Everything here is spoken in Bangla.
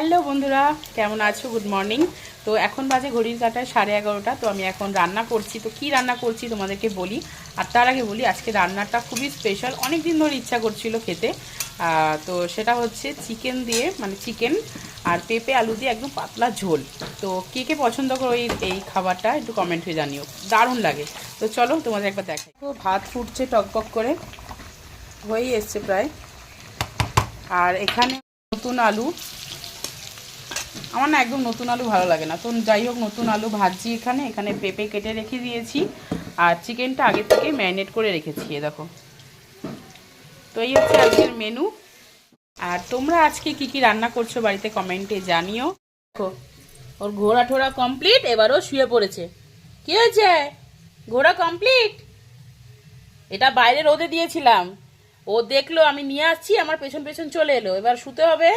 হ্যালো বন্ধুরা, কেমন আছো? Good morning. তো এখন বাজে ঘড়ির কাঁটায় 11:30। তো আমি এখন রান্না করছি। তো কি রান্না করছি তোমাদেরকে বলি। আর তার আগে বলি, আজকে রান্নাটা খুবই স্পেশাল, অনেক দিন ধরে ইচ্ছা করছিল খেতে। তো সেটা হচ্ছে চিকেন দিয়ে, মানে চিকেন আর পেঁপে আলু দিয়ে একদম পাতলা ঝোল। তো কে কে পছন্দ করো এই খাবারটা, একটু কমেন্ট হয়ে জানিও, দারুণ লাগে। তো চলো তোমাদের একবার দেখাই। তো ভাত ফুটছে টকবক করে, হয়েই এসছে প্রায়। আর এখানে নতুন আলু, আমার না একদম নতুন আলু ভালো লাগে না, তো যাই হোক নতুন আলু ভাজছি। এখানে এখানে পেঁপে কেটে রেখে দিয়েছি, আর চিকেনটা আগে থেকে ম্যারিনেট করে রেখেছি। এ দেখো। তো এই হচ্ছে আজকের মেনু। আর তোমরা আজকে কি কি রান্না করছো বাড়িতে কমেন্টে জানিও। দেখো, ওর ঘোড়া ঠোড়া কমপ্লিট, এবারও শুয়ে পড়েছে। কি হয়েছে? ঘোড়া কমপ্লিট। এটা বাইরে রোদে দিয়েছিলাম, ও দেখলো আমি নিয়ে আসছি, আমার পেছন পেছন চলে এলো, এবার শুতে হবে।